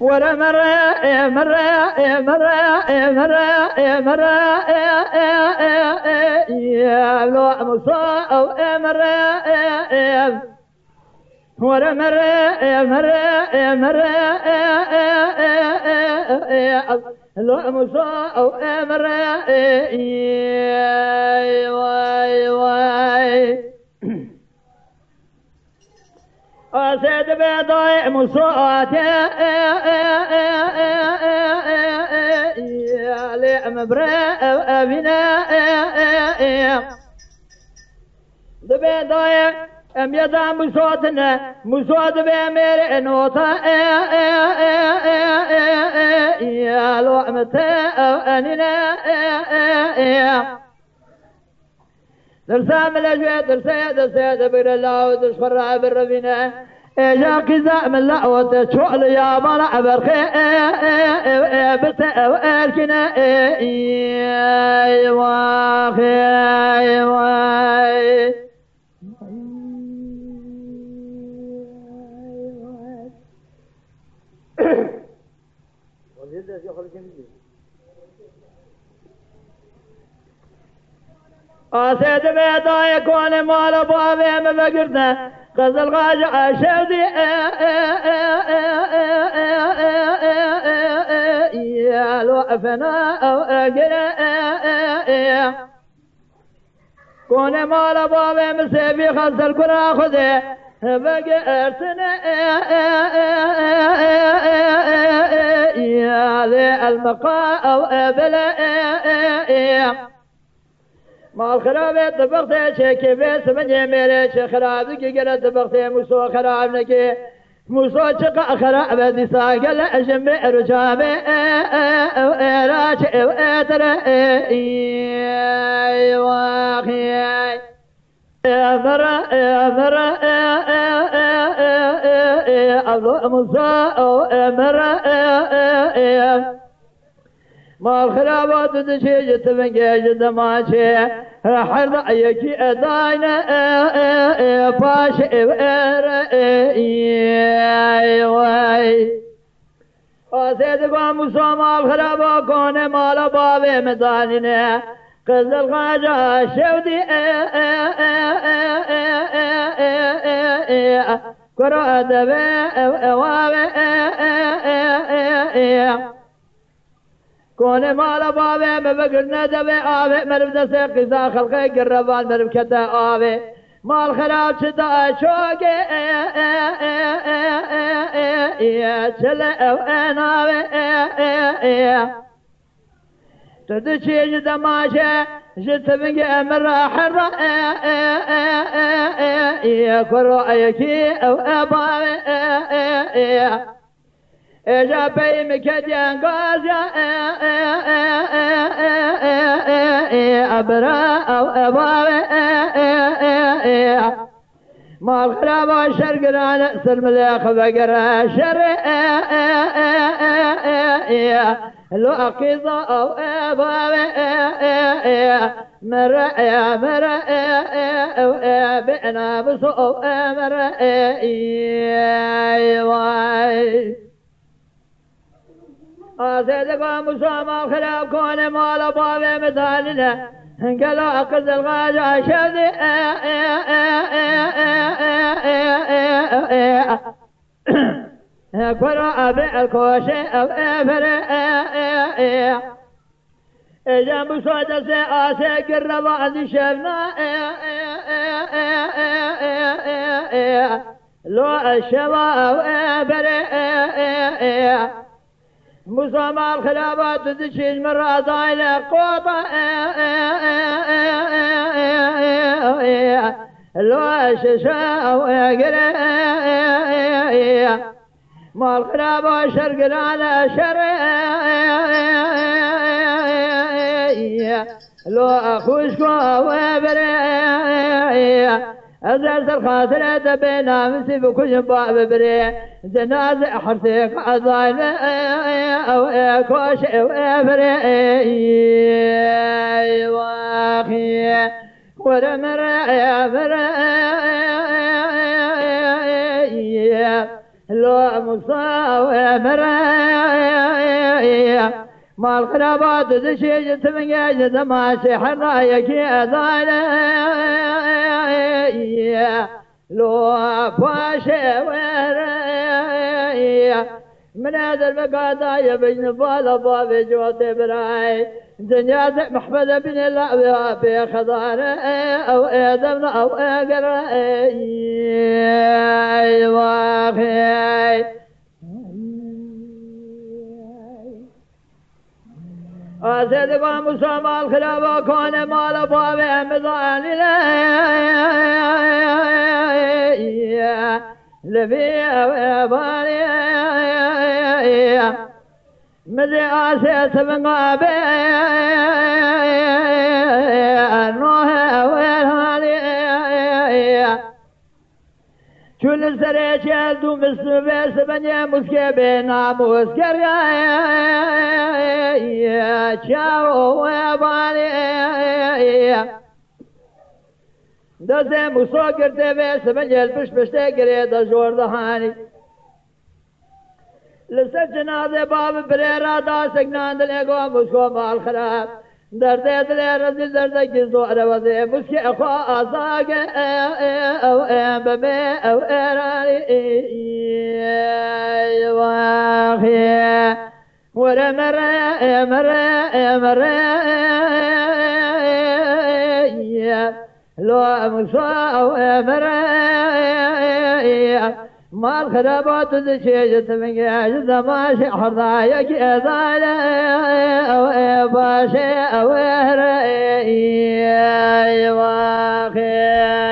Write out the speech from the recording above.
ورا مرة مرة مرة مرة مرة يا لو مصاب مرة ورا مرة مرة مرة لو مصاب مرة واي واي أسد بضايع مصات يا لعمبراء أبنا بضايع أم يضع مصاتنا مصات بأمير نوطا يا لعمة أننا درسام الأجواد درساد بر الله وتشخر بالربنا إجا كذا من الله وتشوال يا مرع برخي بس أركنا واخي واي أسد بيضا يكون مال بابي مبقرنا غزل غاجع شودي يا الوقفنا أو أقرأ كون مال بابي مسيبي خزل كنا خذي بقرتنا يا ذي المقا أو أبلا ما الخرابة طبقتي شكي بس من يميري شخرابك قلت طبقتي موسو خرابنك موسو شقا خرابة دي ساقل أجمع رجامي راش واتر واخي يا مرة يا مرة الله موسو مرة ما الخرابات تشي تبنجي دماشي حرد ايكي اداينا باش واي وسيد قام سوما الخرابا كون مال بابي مداننا قز الغاجة شودي كرا دبي وابي كون مال بابي مبقرنا دبي آبي مرب دسي قزا خلقي قربان مرب كتا آبي مال خراب شدا شوقي چلا او اناوي تدشي جدماشي جتبنج امر حرة كرو ايكي او اباوي اجا بي مكديان غازيا ابرا او اباوي ما الخراب والشرق رانا سلم ليخ بقرا شر لو اقيضا او اباوي مرا يا مرا بئنا بسوء مرا واي أسيدك ومسامى الخلاف كون مال بابي مثالنا قالوا أقز الغاجة شذي كرة أبي الكوشي أو أفري جنب سودة سياسي قرب عندي شفنا لو الشبا أو أفري مسامى الخلافات تدشيش مرة ضايلة قوطة لو الششا وقري ما الخلافة شرق على شرق لو أخوشكو وبري أزاز الخاطرة بينا مسيب كل باب بري جنازة حرتك عضايل أو كوش وابري واخي ورمر يا بري لو مصاوي مرأي ما القرابات دشي جت من جد ما شحنا يكي أذاني لو فاشي ورأي من هذا المقاطع يبين بالا بابي جوتي براي دنيا محمد بن الله في خضار او ادم او اقرأي واخي أسد ومسامى الخلاف كون مال بابي مضاني لبي باني مذي آسيت من قابي نوه ويرهاني كل سريش يلدو مسلوبي سبني مسكبي ناموس كريا چاو ويباني دسته مسو کرتے وے سبنجل پش پشتے کرے دا جوڑ دہانی لسر جنازے باب بریرا دا سکنان دلے گو مسکو مال خراب درد دلے رزل درد کی زور وزے مسکی اخوا آزاگ او بمے او ایرانی واخی ورمر مر مر لو مساوي مرأي ما الخرابات دشيجت من جاجز ما شحر ضايق إذالة أو باشي أو هرأي واخي